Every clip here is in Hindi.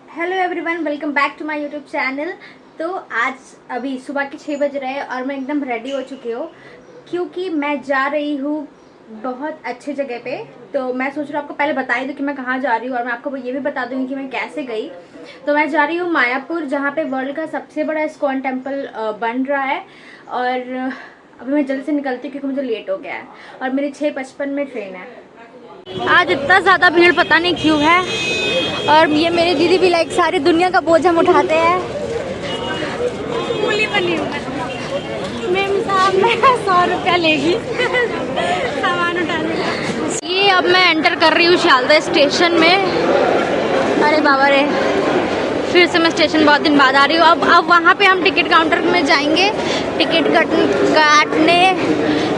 Hello everyone, welcome back to my YouTube channel. तो आज अभी सुबह के 6 बज रहे हैं और मैं एकदम रेडी हो चुकी हूँ क्योंकि मैं जा रही हूँ बहुत अच्छे जगह पे। तो मैं सोच रही हूँ आपको पहले बता ही दूँ कि मैं कहाँ जा रही हूँ और मैं आपको ये भी बता दूँगी कि मैं कैसे गई। तो मैं जा रही हूँ मायापुर, जहाँ पे वर्ल्ड का सबसे बड़ा इस्कॉन टेम्पल बन रहा है। और अभी मैं जल्दी से निकलती हूँ क्योंकि मुझे लेट हो गया है और मेरी 6:55 में ट्रेन है। आज इतना ज़्यादा भीड़ पता नहीं क्यों है। और ये मेरी दीदी भी लाइक सारी दुनिया का बोझ हम उठाते हैं। मैम साहब मैं 100 रुपया लेगी सामान उठाने का। ये अब मैं एंटर कर रही हूँ शालदा स्टेशन में। अरे बाबा रे, फिर से मैं स्टेशन बहुत दिन बाद आ रही हूँ। अब वहाँ पे हम टिकट काउंटर में जाएंगे टिकट काटने।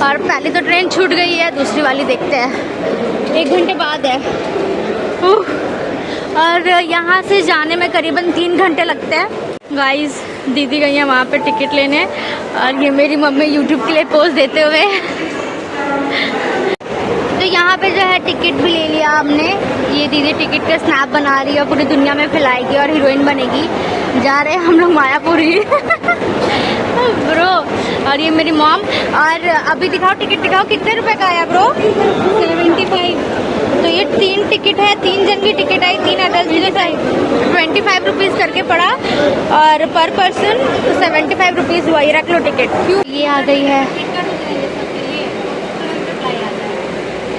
और पहली तो ट्रेन छूट गई है, दूसरी वाली देखते हैं, 1 घंटे बाद है। और यहाँ से जाने में करीबन 3 घंटे लगते हैं। गाइस, दीदी गई है वहाँ पे टिकट लेने और ये मेरी मम्मी यूट्यूब के लिए पोस्ट देते हुए। तो यहाँ पे जो है टिकट भी ले लिया हमने। ये दीदी टिकट का स्नैप बना रही है और पूरी दुनिया में फैलाएगी और हीरोइन बनेगी। जा रहे हैं हम लोग मायापुर ही ब्रो। और ये मेरी मॉम। और अभी दिखाओ टिकट, दिखाओ कितने रुपए का आया ब्रो? 75। तो ये 3 टिकट है, 3 जन की टिकट आई, 3 अडल्ट 25 रुपीज़ करके पड़ा और पर पर्सन 75 रुपीज़ हुआ। ये रख लो टिकट। ये आ गई है,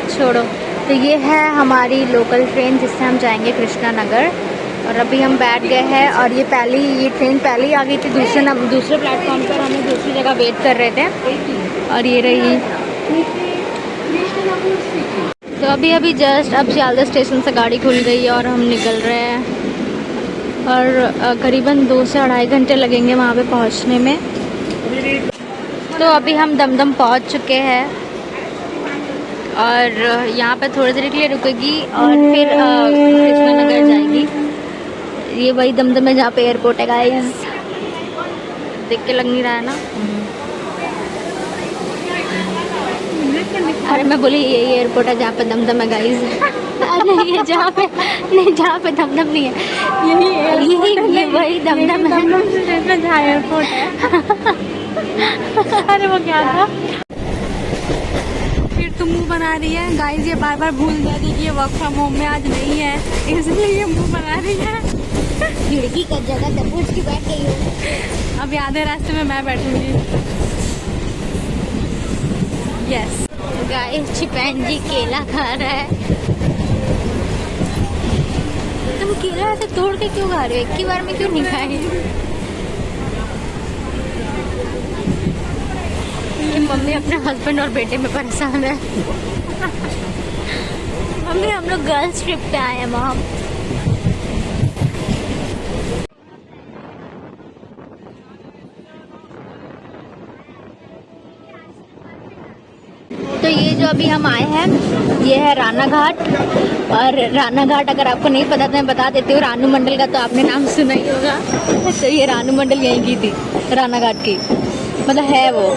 छोड़ो। तो ये है हमारी लोकल ट्रेन जिससे हम जाएंगे कृष्णा नगर। और अभी हम बैठ गए हैं और ये ट्रेन पहले ही आ गई थी दूसरे प्लेटफॉर्म पर। हमें दूसरी जगह वेट कर रहे थे और ये रही। तो अभी जस्ट अब शालदा स्टेशन से गाड़ी खुल गई है और हम निकल रहे हैं। और करीबन 2 से 2.5 घंटे लगेंगे वहाँ पे पहुँचने में। तो अभी हम दमदम पहुँच चुके हैं और यहाँ पे थोड़ी देर के लिए रुकेगी और फिर कृष्णा नगर जाएगी। ये वही दमदम है जहाँ पे एयरपोर्ट है गाइस। देख के लग नहीं रहा है ना? अरे मैं बोली ये एयरपोर्ट है जहाँ पे दमदम है गाइस। अरे ये जहाँ पे दमदम नहीं है, यही वही दमदम है जहाँ एयरपोर्ट है। अरे वो क्या था? फिर तुम मुँह बना रही है गाइस। ये बार बार भूल जाती कि ये वर्क फ्रॉम होम में आज नहीं है, इसलिए ये मुँह बना रही है। खिड़की का जगह दबोच के बैठ गई हो। अब आधे रास्ते में मैं बैठूंगी। यस गाइस, चिपैंजी केला खा रहा है। तुम केला ऐसे तोड़ के क्यों खा रहे हो? एक ही बार में क्यों नहीं खाए? कि मम्मी अपने हस्बैंड और बेटे में परेशान है। मम्मी हम लोग गर्ल्स ट्रिप पे आए हैं मॉम। तो ये जो अभी हम आए हैं ये है राना घाट। और राना घाट अगर आपको नहीं पता तो मैं बता देती हूँ, रानू मंडल का तो आपने नाम सुना ही होगा। तो ये रानू मंडल यहीं की थी, राना घाट की, मतलब है वो।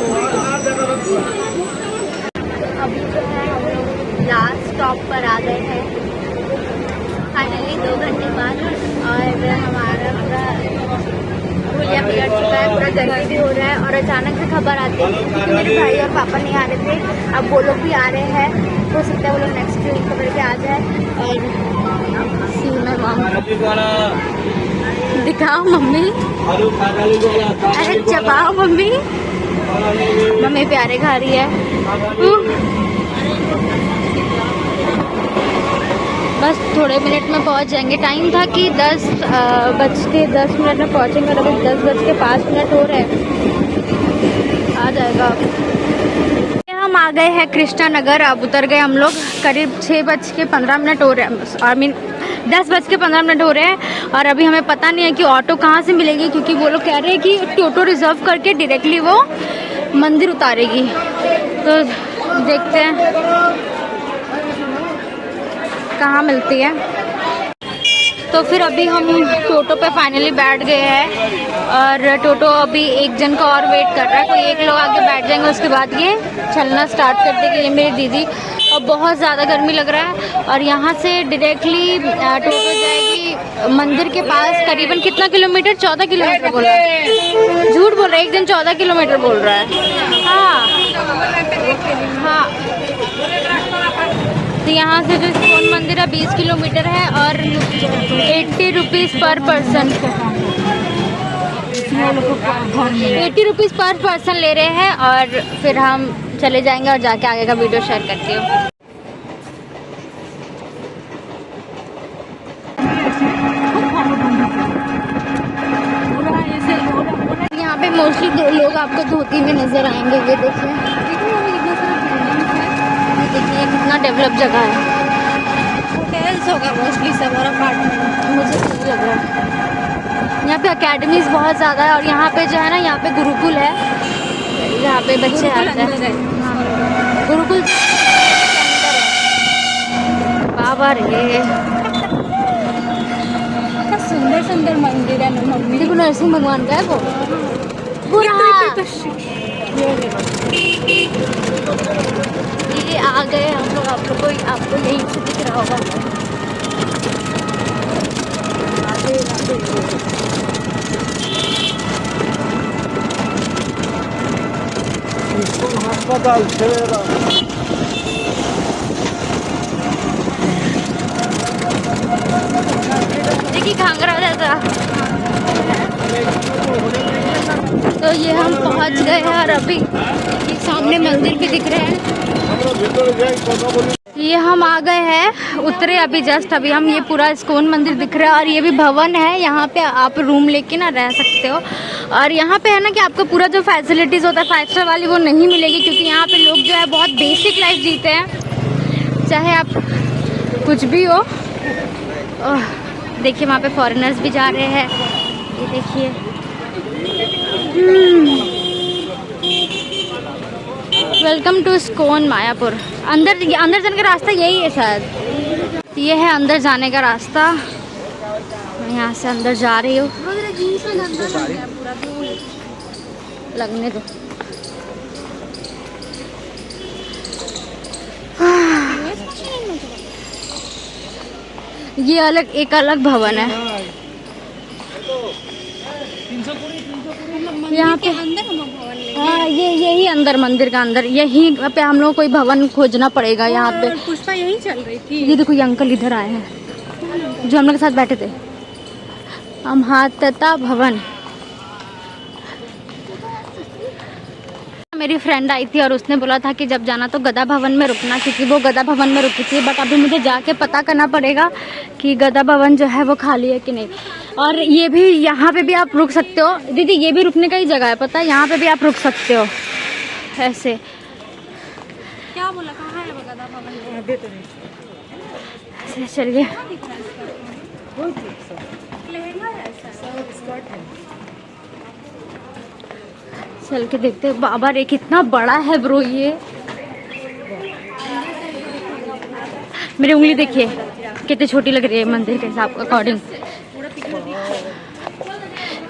अभी जो है हम लोग लास्ट स्टॉप पर आ गए हैं फाइनली 2 घंटे बाद। और हमारा पूरा पुलिया बिगड़ चुका है, पूरा गर्मी भी हो रहा है। और अचानक से खबर आती है क्योंकि मेरे भाई और पापा नहीं आ रहे थे, अब वो लोग भी आ रहे हैं। हो सकता है वो लोग नेक्स्ट वीक खबर के आ जाए। और सी मैं मम्मी दिखाओ मम्मी, अरे चबाओ मम्मी। मम्मी प्यारे खा रही है। बस थोड़े मिनट में पहुंच जाएंगे। टाइम था कि 10:10 में पहुंचेंगे और अभी 10:05 हो रहे हैं। आ जाएगा। हम आ गए हैं कृष्णा नगर। अब उतर गए हम लोग। करीब 6:15 हो रहे हैं, आई मीन 10:15 हो रहे हैं। और अभी हमें पता नहीं है कि ऑटो कहाँ से मिलेगी, क्योंकि वो लोग कह रहे हैं कि टोटो रिजर्व करके डायरेक्टली वो मंदिर उतारेगी। तो देखते हैं कहाँ मिलती है। तो फिर अभी हम टोटो पे फाइनली बैठ गए हैं और टोटो अभी एक जन का और वेट कर रहा है। कोई एक लोग आगे बैठ जाएंगे, उसके बाद ये चलना स्टार्ट कर देगी। ये मेरी दीदी और बहुत ज़्यादा गर्मी लग रहा है। और यहाँ से डायरेक्टली टोटो जाएगी मंदिर के पास। करीबन कितना किलोमीटर? 14 किलोमीटर बोल रहा है। झूठ बोल रहा है, एक दिन 14 किलोमीटर बोल रहा है। हाँ हाँ। तो यहाँ से जो इस्कॉन मंदिर है 20 किलोमीटर है और 80 रुपीज़ पर पर्सन, 80 रुपीज़ पर पर्सन ले रहे हैं। और फिर हम चले जाएंगे और जाके आगे का वीडियो शेयर करती हूँ। यहाँ पे मोस्टली दो लोग आपको धोती में नजर आएंगे। ये देखिए, ये देखिए कितना डेवलप जगह है। होटल्स होगा मोस्टली सब और अपार्टमेंट, मुझे सही लग रहा है। यहाँ पे अकेडमीज बहुत ज़्यादा है और यहाँ पे जो है ना, यहाँ पे गुरुकुल है, यहाँ पे बच्चे आते हैं। हाँ, गुरुकुल बाबा रे, सुंदर सुंदर मंदिर है। मम्मी देखो, नरसिंह भगवान का है वो। ये आ गए हम लोग। आपको यहीं से दिख रहा होगा। देखिए घाघरा जैसा। तो ये हम पहुंच गए हैं और अभी ये सामने मंदिर भी दिख रहे हैं। ये हम आ गए हैं, उतरे अभी जस्ट अभी हम। ये पूरा इस्कॉन मंदिर दिख रहा है और ये भी भवन है। यहाँ पे आप रूम लेके ना रह सकते हो। और यहाँ पे है ना कि आपको पूरा जो फैसिलिटीज़ होता है 5 स्टार वाली वो नहीं मिलेगी, क्योंकि यहाँ पे लोग जो है बहुत बेसिक लाइफ जीते हैं, चाहे आप कुछ भी हो। देखिए वहाँ पे फॉरेनर्स भी जा रहे हैं। ये देखिए, वेलकम टू इस्कॉन मायापुर। अंदर जाने का रास्ता यही है शायद। ये है अंदर जाने का रास्ता। मैं यहाँ से अंदर जा रही हूँ। लगने दो। ये एक अलग भवन है। यहाँ पे हाँ, यही अंदर मंदिर का अंदर यही पे हम लोग कोई भवन खोजना पड़ेगा। यहाँ पे पुष्पा यही चल रही थी। ये देखो, ये अंकल इधर आए हैं जो हम लोग के साथ बैठे थे। अमहातता भवन। मेरी फ्रेंड आई थी और उसने बोला था कि जब जाना तो गदा भवन में रुकना, क्योंकि वो गदा भवन में रुकी थी। बट अभी मुझे जाके पता करना पड़ेगा कि गदा भवन जो है वो खाली है कि नहीं। और ये भी, यहाँ पे भी आप रुक सकते हो दीदी। ये भी रुकने का ही जगह है, पता है? यहाँ पे भी आप रुक सकते हो ऐसे। क्या बोला, कहाँ है वो गदा भवन? चलिए, चल के देखते हैं। बाबा रे कितना बड़ा है ब्रो ये। मेरी उंगली देखिए कितनी छोटी लग रही है मंदिर के हिसाब अकॉर्डिंग।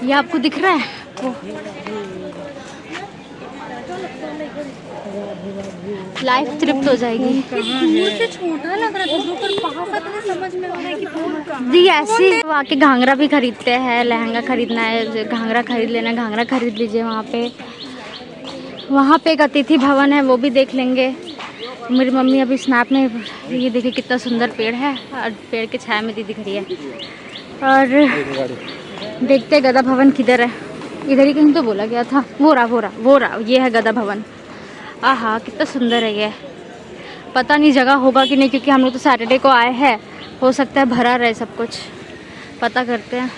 ये आपको दिख रहा है वो लाइफ तृप्त हो जाएगी। से छोटा लग रहा है पर समझ में आ रहा है कि जी ऐसे आके घाघरा भी खरीदते हैं। लहंगा खरीदना है, घाघरा खरीद लेना, घाघरा खरीद लीजिए। वहाँ पे एक अतिथि भवन है, वो भी देख लेंगे। मेरी मम्मी अभी स्नैप में, ये देखिए कितना सुंदर पेड़ है और पेड़ के छाया में दीदी खड़ी है। और देखते गदा भवन किधर है। इधर ही कहीं तो बोला गया था। वो रहा ये है गदा भवन। आहा कितना सुंदर है ये। पता नहीं जगह होगा कि नहीं, क्योंकि हम लोग तो सैटरडे को आए हैं। हो सकता है भरा रहे सब कुछ, पता करते हैं।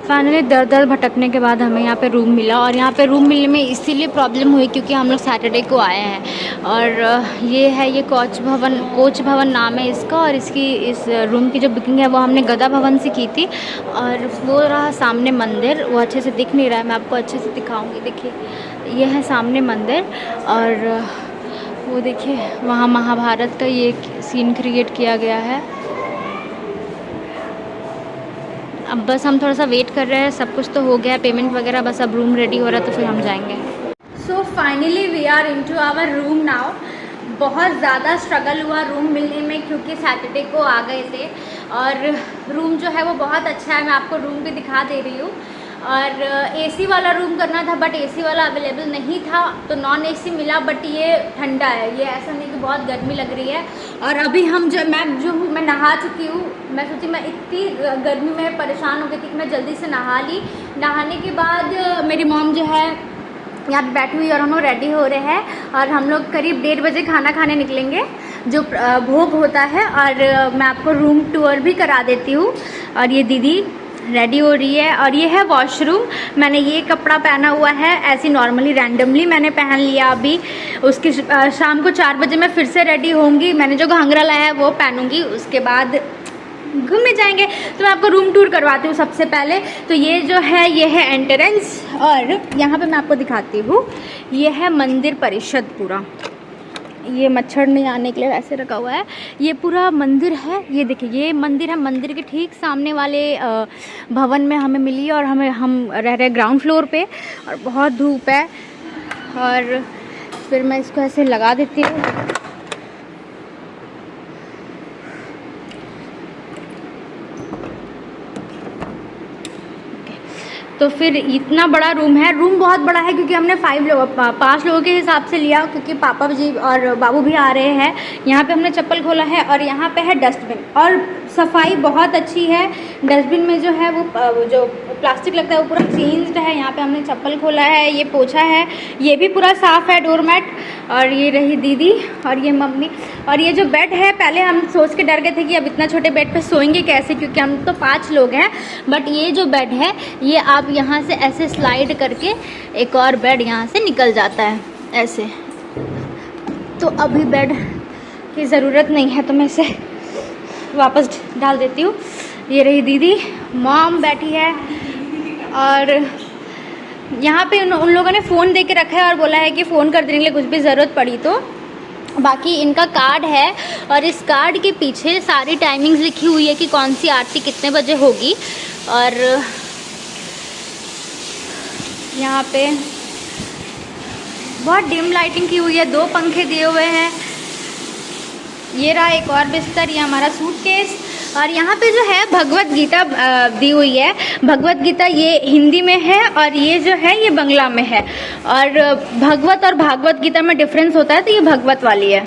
फाइनली दर भटकने के बाद हमें यहाँ पे रूम मिला। और यहाँ पे रूम मिलने में इसीलिए प्रॉब्लम हुई क्योंकि हम लोग सैटरडे को आए हैं। और ये कोच भवन नाम है इसका। और इस रूम की जो बुकिंग है वो हमने गदा भवन से की थी। और वो रहा सामने मंदिर, वो अच्छे से दिख नहीं रहा है, मैं आपको अच्छे से दिखाऊंगी। देखिए ये है सामने मंदिर। और वो देखिए वहाँ महाभारत का ये सीन क्रिएट किया गया है। अब बस हम थोड़ा सा वेट कर रहे हैं। सब कुछ तो हो गया, पेमेंट वगैरह, बस अब रूम रेडी हो रहा है तो फिर हम जाएंगे। So finally we are into our room now. बहुत ज़्यादा स्ट्रगल हुआ रूम मिलने में, क्योंकि सैटरडे को आ गए थे। और रूम जो है वो बहुत अच्छा है, मैं आपको रूम भी दिखा दे रही हूँ। और एसी वाला रूम करना था, बट एसी वाला अवेलेबल नहीं था, तो नॉन एसी मिला। बट ये ठंडा है, ये ऐसा नहीं कि बहुत गर्मी लग रही है। और अभी मैं नहा चुकी हूँ। मैं सोची, मैं इतनी गर्मी में परेशान हो गई थी कि मैं जल्दी से नहा ली। नहाने के बाद मेरी मॉम जो है यहाँ पे बैठी हुई और हम लोग रेडी हो रहे हैं। और हम लोग करीब 1:30 बजे खाना खाने निकलेंगे, जो भोग होता है। और मैं आपको रूम टूर भी करा देती हूँ। और ये दीदी रेडी हो रही है। और ये है वॉशरूम। मैंने ये कपड़ा पहना हुआ है, ऐसी नॉर्मली रैंडमली मैंने पहन लिया। अभी उसकी शाम को 4 बजे मैं फिर से रेडी होंगी। मैंने जो घाघरा लाया है वो पहनूंगी, उसके बाद घूमने जाएंगे। तो मैं आपको रूम टूर करवाती हूँ सबसे पहले। तो ये जो है, ये है एंट्रेंस। और यहाँ पे मैं आपको दिखाती हूँ, ये है मंदिर परिषद पूरा। ये मच्छर नहीं आने के लिए ऐसे रखा हुआ है। ये पूरा मंदिर है, ये देखिए ये मंदिर है। मंदिर के ठीक सामने वाले भवन में हमें मिली। और हम रह रहे ग्राउंड फ्लोर पे, और बहुत धूप है। और फिर मैं इसको ऐसे लगा देती हूँ। तो फिर इतना बड़ा रूम है। रूम बहुत बड़ा है, क्योंकि हमने 5 लोगों के हिसाब से लिया, क्योंकि पापा जी और बाबू भी आ रहे हैं। यहाँ पे हमने चप्पल खोला है। और यहाँ पे है डस्टबिन, और सफाई बहुत अच्छी है। डस्टबिन में जो है वो जो प्लास्टिक लगता है वो पूरा चेंज्ड है। यहाँ पे हमने चप्पल खोला है, ये पोछा है, ये भी पूरा साफ़ है, डोरमैट। और ये रही दीदी और ये मम्मी। और ये जो बेड है, पहले हम सोच के डर गए थे कि अब इतना छोटे बेड पे सोएंगे कैसे, क्योंकि हम तो 5 लोग हैं। बट ये जो बेड है, ये आप यहाँ से ऐसे स्लाइड करके एक और बेड यहाँ से निकल जाता है ऐसे। तो अभी बेड की ज़रूरत नहीं है, तो मैं इसे वापस डाल देती हूँ। ये रही दीदी, मॉम बैठी है। और यहाँ पे उन लोगों ने फ़ोन दे के रखा है और बोला है कि फ़ोन कर देने के लिए कुछ भी ज़रूरत पड़ी तो। बाकी इनका कार्ड है, और इस कार्ड के पीछे सारी टाइमिंग्स लिखी हुई है कि कौन सी आरती कितने बजे होगी। और यहाँ पे बहुत डिम लाइटिंग की हुई है, 2 पंखे दिए हुए हैं। ये रहा एक और बिस्तर, ये हमारा सूटकेस। और यहाँ पे जो है भगवत गीता दी हुई है। भगवत गीता ये हिंदी में है, और ये जो है ये बांग्ला में है। और भगवत और भागवत गीता में डिफरेंस होता है, तो ये भगवत वाली है।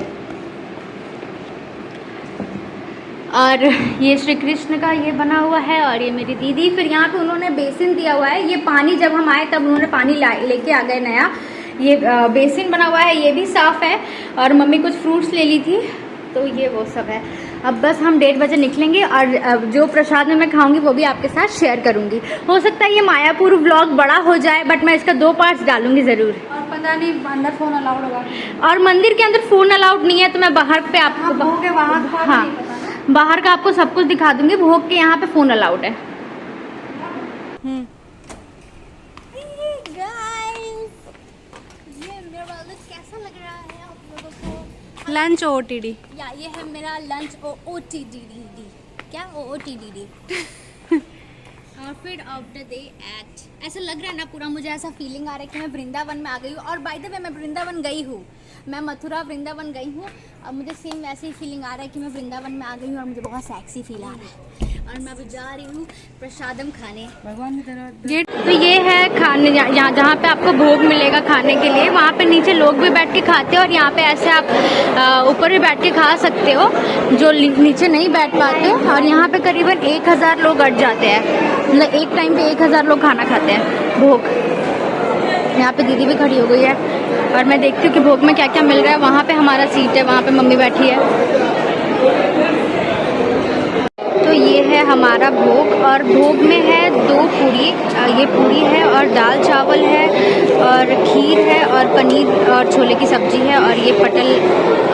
और ये श्री कृष्ण का ये बना हुआ है। और ये मेरी दीदी। फिर यहाँ पे उन्होंने बेसिन दिया हुआ है। ये पानी जब हम आए तब उन्होंने पानी लेके आ गए नया। ये बेसिन बना हुआ है, ये भी साफ़ है। और मम्मी कुछ फ्रूट्स ले ली थी, तो ये वो सब है। अब बस हम 1:30 बजे निकलेंगे। और जो प्रसाद में मैं खाऊंगी वो भी आपके साथ शेयर करूंगी। हो सकता है ये मायापुर व्लॉग बड़ा हो जाए, बट मैं इसका 2 पार्ट्स डालूंगी ज़रूर। और पता नहीं अंदर फ़ोन अलाउड होगा, और मंदिर के अंदर फ़ोन अलाउड नहीं है, तो मैं बाहर पे आपको हाँ, बाहर का आपको सब कुछ दिखा दूंगी। भोग के यहाँ पे फ़ोन अलाउड है। ये मेरा लुक कैसा लग रहा है आप लोगों को? Lunch OTD। या ये है मेरा लंच OOTD। क्या OOTD? Outfit of the day act. ऐसा लग रहा है ना पूरा, मुझे ऐसा फीलिंग आ रहा है कि मैं वृंदावन में आ गई हूँ। और बाय द वे मैं वृंदावन गई हूँ, मैं मथुरा वृंदावन गई हूँ। अब मुझे सेम वैसे ही फीलिंग आ रहा है कि मैं वृंदावन में आ गई हूँ, और मुझे बहुत सेक्सी फील आ रहा है। और मैं अभी जा रही हूँ प्रसादम खाने भगवान की तरह गेट। तो ये है खाने, यहाँ जहाँ पे आपको भोग मिलेगा खाने के लिए। वहाँ पे नीचे लोग भी बैठ के खाते हैं, और यहाँ पे ऐसे आप ऊपर भी बैठ के खा सकते हो, जो नीचे नहीं बैठ पाते। और यहाँ पे करीबन 1000 लोग अट जाते हैं, मतलब एक टाइम पे 1000 लोग खाना खाते हैं भोग। यहाँ पे दीदी भी खड़ी हो गई है, और मैं देखती हूँ कि भोग में क्या क्या मिल रहा है। वहाँ पे हमारा सीट है, वहाँ पे मम्मी बैठी है। तो ये है हमारा भोग, और भोग में है 2 पूरी। ये पूरी है, और दाल चावल है, और खीर है, और पनीर और छोले की सब्ज़ी है, और ये पटल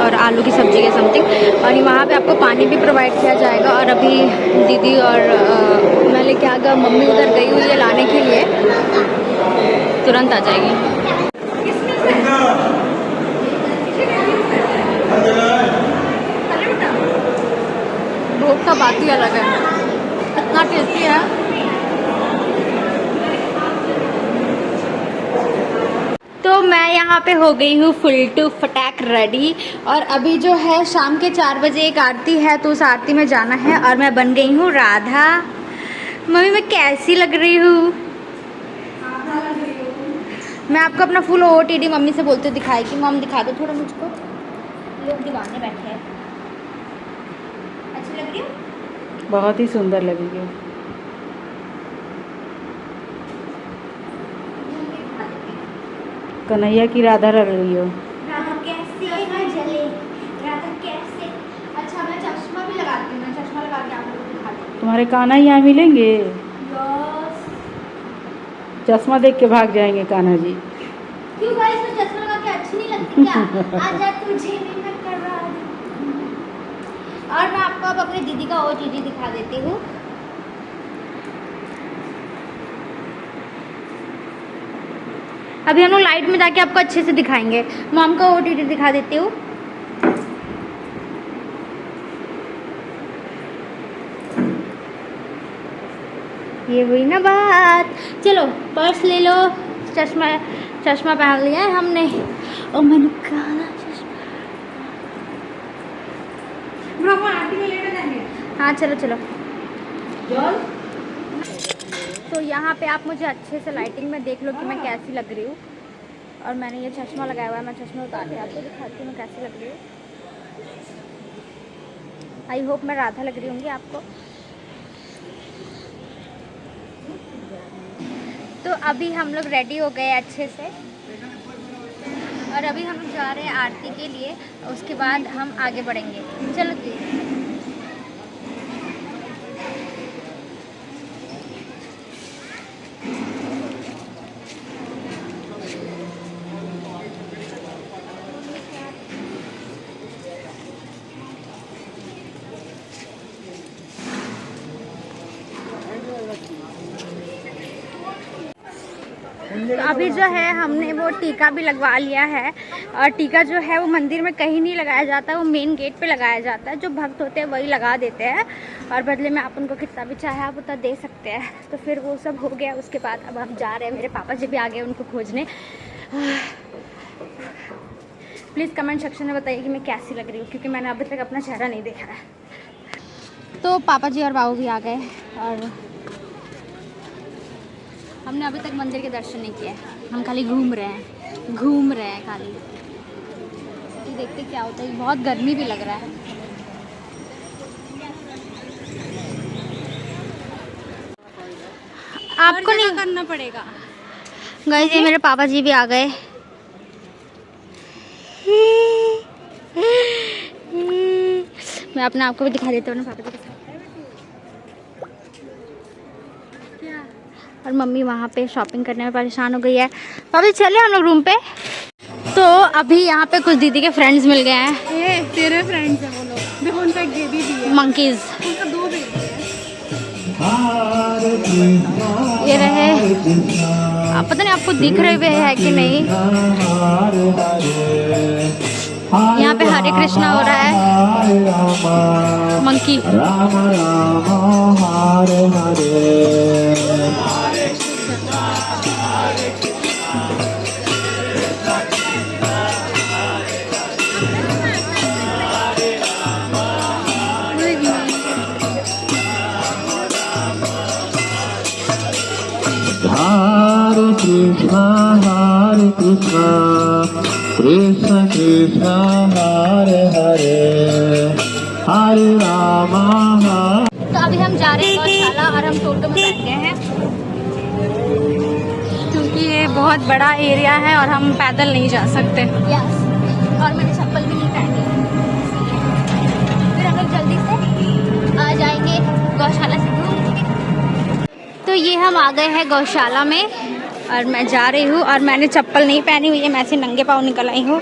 और आलू की सब्ज़ी है समथिंग। और वहाँ पे आपको पानी भी प्रोवाइड किया जाएगा। और अभी दीदी और मैं लेके आ गया, मम्मी उधर गई हुई है लाने के लिए, तुरंत आ जाएगी। भोग का बात ही अलग है, इतना टेस्टी है। तो मैं यहाँ पे हो गई हूँ फुल टू फटाक रेडी। और अभी जो है शाम के 4 बजे एक आरती है, तो उस आरती में जाना है। और मैं बन गई हूँ राधा। मम्मी मैं कैसी लग रही हूँ? मैं आपको अपना फुल OOTD मम्मी से बोलते दिखाएगी। मम्मी दिखा दो थोड़ा मुझको, लोग दीवाने बैठे हैं। अच्छी लग रही हूँ? बहुत ही सुंदर लगेगी। कन्हैया की राधा लग रही हो। राधा कैसे है जले, राधा कैसे। अच्छा मैं चश्मा भी लगाती हूँ, मैं चश्मा लगा के आप लोगों को दिखाती हूँ। तुम्हारे कान्हा यहाँ मिलेंगे? चश्मा देख के भाग जाएंगे कान्हा जी। क्यों भाई, इसमें चश्मा लगा के अच्छी नहीं लगती क्या? आजा तुझे भी मैं करवा दूँ। और मैं आपको अब अपनी दीदी का OOTD दिखा देती हूँ। अभी हम लोग लाइट में जाके आपको अच्छे से दिखाएंगे। मॉम का OOTD दिखा देती हूँ। ये हुई ना बात। चलो पर्स ले लो, चश्मा पहन लिया है हमने। और मैंने काला चश्मा। आरती में लेकर जाएंगे। हाँ चलो चलो। तो यहाँ पे आप मुझे अच्छे से लाइटिंग में देख लो कि मैं कैसी लग रही हूँ। और मैंने ये चश्मा लगाया हुआ है, मैं चश्मा उतार के आपको दिखाती हूँ मैं कैसी लग रही हूँ। आई होप मैं राधा लग रही होंगी आपको। तो अभी हम लोग रेडी हो गए अच्छे से, और अभी हम जा रहे हैं आरती के लिए। उसके बाद हम आगे बढ़ेंगे। चलो जी। तो अभी जो है हमने वो टीका भी लगवा लिया है। और टीका जो है वो मंदिर में कहीं नहीं लगाया जाता, वो मेन गेट पे लगाया जाता है। जो भक्त होते हैं वही लगा देते हैं, और बदले में आप उनको कितना भी चाहे आप उतना दे सकते हैं। तो फिर वो सब हो गया। उसके बाद अब हम जा रहे हैं, मेरे पापा जी भी आ गए उनको खोजने। प्लीज़ कमेंट सेक्शन में बताइए कि मैं कैसी लग रही हूँ, क्योंकि मैंने अभी तक अपना चेहरा नहीं देखा है। तो पापा जी और बाबू भी आ गए, और हमने अभी तक मंदिर के दर्शन नहीं किए। हम खाली घूम रहे हैं खाली। ये देखते क्या होता है। बहुत गर्मी भी लग रहा है। आपको नहीं करना पड़ेगा। गाइस, ये मेरे पापा जी भी आ गए। मैं अपने आप को भी दिखा देता हूँ ना पापा जी के साथ। और मम्मी वहाँ पे शॉपिंग करने में परेशान हो गई है। पापा जी चले हम लोग रूम पे। तो अभी यहाँ पे कुछ दीदी के फ्रेंड्स मिल गए हैं। ये तेरे फ्रेंड्स हैं वो लोग। देखो उनका एक बेबी भी है। मंकीज। उनका 2 बेबी है। ये रहे, पता नहीं आपको दिख रहे हुए है कि नहीं। यहाँ पे हरे कृष्णा हो रहा है। मंकी। राम राम हरे हरे। हरे कृष्णा कृष्ण कृष्ण हरे हरे हरे राम। तो अभी हम जा रहे हैं गौशाला, और हम टोटो में बैठ गए हैं क्योंकि ये बहुत बड़ा एरिया है और हम पैदल नहीं जा सकते। यस। और मैंने चप्पल भी नहीं पहनी। फिर हम लोग जल्दी से आ जाएंगे गौशाला से घूम के। तो ये हम आ गए हैं गौशाला में, और मैं जा रही हूँ। और मैंने चप्पल नहीं पहनी हुई है, मैं ऐसे नंगे पाँव निकल आई हूँ।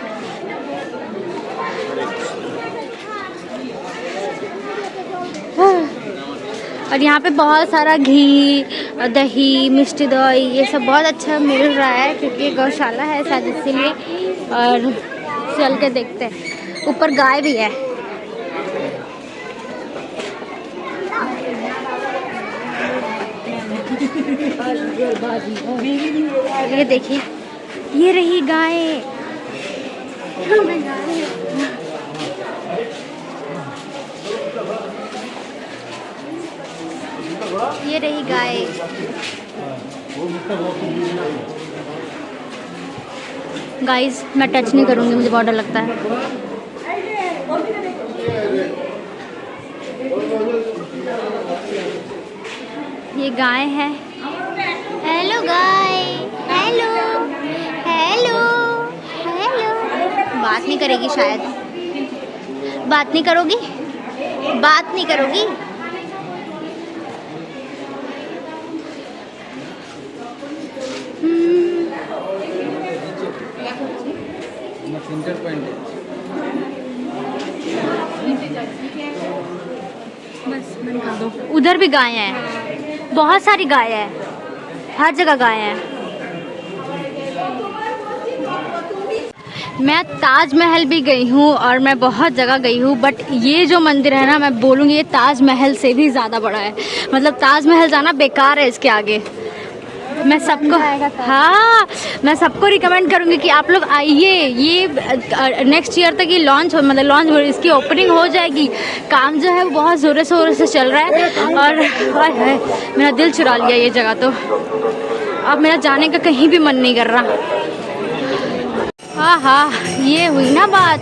और यहाँ पे बहुत सारा घी, दही, मिष्टी दही, ये सब बहुत अच्छा मिल रहा है, क्योंकि गौशाला है शायद इसीलिए। और चल के देखते हैं। ऊपर गाय भी है। ये देखिए, ये रही गाय। ये रही गाय। गाइस मैं टच नहीं करूंगी, मुझे बहुत डर लगता है। ये गाय है। हेलो गाय, हेलो हेलो हेलो। बात नहीं करेगी शायद। बात नहीं करोगी, बात नहीं करोगी। उधर भी गाय हैं, बहुत सारी गाय है, हर जगह गाय है। मैं ताजमहल भी गई हूँ और मैं बहुत जगह गई हूँ, बट ये जो मंदिर है ना, मैं बोलूँगी ये ताजमहल से भी ज़्यादा बड़ा है। मतलब ताजमहल जाना बेकार है इसके आगे। मैं सबको, हाँ मैं सबको रिकमेंड करूँगी कि आप लोग आइए। ये नेक्स्ट ईयर तक ये लॉन्च हो, मतलब लॉन्च इसकी ओपनिंग हो जाएगी। काम जो है वो बहुत ज़ोरों शोरों से चल रहा है और मेरा दिल चुरा लिया ये जगह। तो अब मेरा जाने का कहीं भी मन नहीं कर रहा। हाँ हाँ, ये हुई ना बात।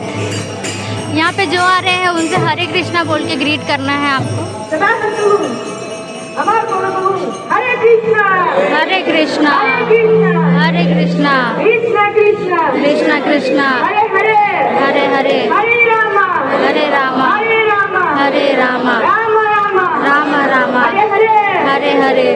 यहाँ पे जो आ रहे हैं उनसे हरे कृष्णा बोल के ग्रीट करना है आपको। हरे कृष्णा हरे कृष्णा हरे कृष्णा कृष्णा कृष्णा कृष्णा कृष्णा हरे हरे हरे हरे हरे रामा हरे रामा हरे रामा हरे रामा राम रामा राम रामा हरे हरे।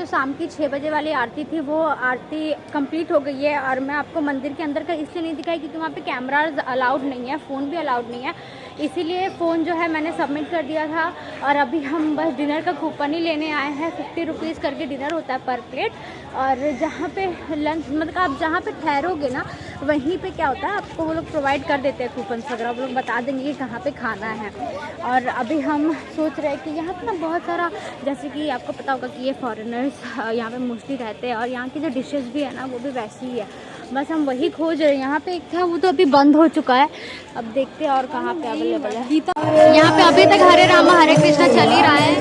शाम की 6 बजे वाली आरती थी, वो आरती कंप्लीट हो गई है। और मैं आपको मंदिर के अंदर का इसलिए नहीं दिखाई क्योंकि वहाँ पे कैमराज अलाउड नहीं है, फ़ोन भी अलाउड नहीं है, इसीलिए फ़ोन जो है मैंने सबमिट कर दिया था। और अभी हम बस डिनर का कूपन ही लेने आए हैं। 50 रुपीज़ करके डिनर होता है पर प्लेट। और जहाँ पे लंच, मतलब आप जहाँ पे ठहरोगे ना वहीं पे क्या होता है, आपको वो लोग प्रोवाइड कर देते हैं कूपन वगैरह, वो लोग बता देंगे कि कहाँ पे खाना है। और अभी हम सोच रहे हैं कि यहाँ पे ना बहुत सारा, जैसे कि आपको पता होगा कि ये फॉरेनर्स यहाँ पे मोस्टली रहते हैं और यहाँ की जो डिशेस भी है ना वो भी वैसी ही है। बस हम वही खोज रहे हैं। यहाँ पे एक था, वो तो अभी बंद हो चुका है। अब देखते हैं और कहाँ पे अवेलेबल है। यहाँ पे अभी तक हरे रामा हरे कृष्णा चल ही रहा है।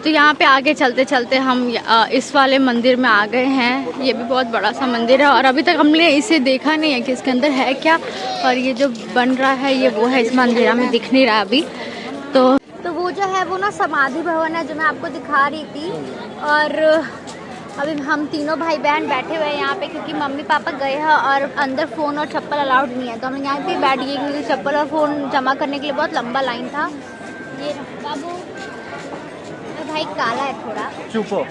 तो यहाँ पे आगे चलते चलते हम इस वाले मंदिर में आ गए हैं। ये भी बहुत बड़ा सा मंदिर है और अभी तक हमने इसे देखा नहीं है कि इसके अंदर है क्या। और ये जो बन रहा है ये वो है, इस मंदिर में दिख नहीं रहा अभी। तो वो जो है वो ना समाधि भवन है जो मैं आपको दिखा रही थी। और अभी हम तीनों भाई बहन बैठे हुए हैं यहाँ पे क्योंकि मम्मी पापा गए हैं और अंदर फ़ोन और चप्पल अलाउड नहीं है। तो हम यहाँ पे बैठ गए क्योंकि चप्पल और फ़ोन जमा करने के लिए बहुत लंबा लाइन था। ये बाबू भाई काला है थोड़ा, चुप हो,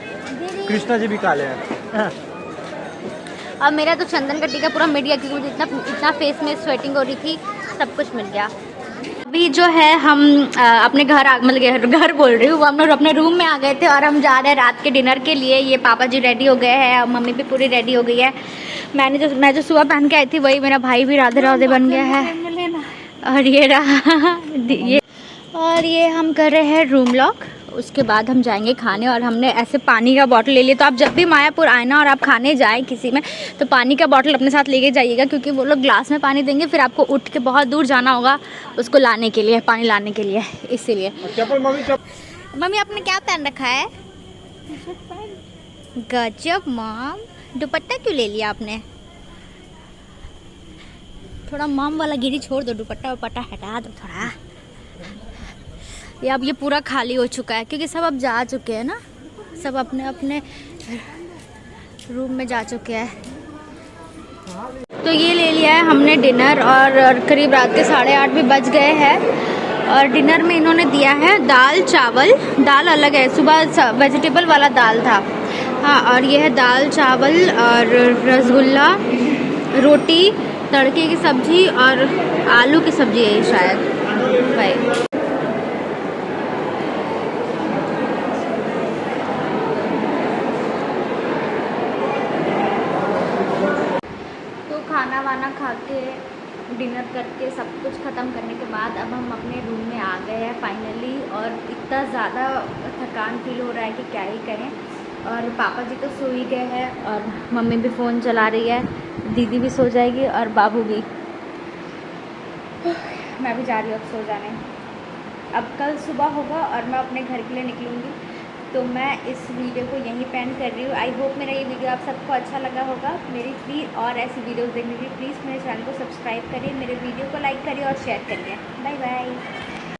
कृष्णा जी भी काले हैं। अब मेरा तो चंदन का टीका पूरा मिट गया क्योंकि मुझे इतना फेस में स्वेटिंग हो रही थी, सब कुछ मिल गया। अभी जो है हम अपने मतलब घर बोल रही हूँ, वो हम लोग अपने रूम में आ गए थे और हम जा रहे हैं रात के डिनर के लिए। ये पापा जी रेडी हो गए हैं और मम्मी भी पूरी रेडी हो गई है। मैं जो सुबह पहन के आई थी वही मेरा भाई भी राधे राधे बन गया है। और ये रहा ये हम कर रहे हैं रूम लॉक। उसके बाद हम जाएंगे खाने, और हमने ऐसे पानी का बॉटल ले लिया। तो आप जब भी मायापुर आए ना और आप खाने जाएं किसी में, तो पानी का बॉटल अपने साथ लेके जाइएगा, क्योंकि वो लोग ग्लास में पानी देंगे, फिर आपको उठ के बहुत दूर जाना होगा उसको लाने के लिए, पानी लाने के लिए। इसीलिए मम्मी आपने क्या पहन रखा है? गजब मॉम, दुपट्टा क्यों ले लिया आपने? थोड़ा मॉम वाला गिरी छोड़ दो, दुपट्टा वपट्टा हटा दो थोड़ा। ये अब ये पूरा खाली हो चुका है, क्योंकि सब अब जा चुके हैं ना, सब अपने अपने रूम में जा चुके हैं। तो ये ले लिया है हमने डिनर, और करीब रात के 8:30 भी बज गए हैं। और डिनर में इन्होंने दिया है दाल चावल, दाल अलग है, सुबह वेजिटेबल वाला दाल था। हाँ, और ये है दाल चावल और रसगुल्ला, रोटी, तड़के की सब्जी और आलू की सब्जी है शायद भाई। खाना वाना खा के डिनर करके सब कुछ ख़त्म करने के बाद अब हम अपने रूम में आ गए हैं फाइनली। और इतना ज़्यादा थकान फील हो रहा है कि क्या ही करें। और पापा जी तो सो ही गए हैं, और मम्मी भी फ़ोन चला रही है, दीदी भी सो जाएगी और बाबू भी। मैं भी जा रही हूँ अब सो जाने। अब कल सुबह होगा और मैं अपने घर के लिए निकलूँगी, तो मैं इस वीडियो को यहीं पे एंड कर रही हूँ। आई होप मेरा ये वीडियो आप सबको अच्छा लगा होगा। मेरी प्लीज़ और ऐसी वीडियोस देखने के लिए प्लीज़ मेरे चैनल को सब्सक्राइब करिए, मेरे वीडियो को लाइक करिए और शेयर करिए। Bye bye.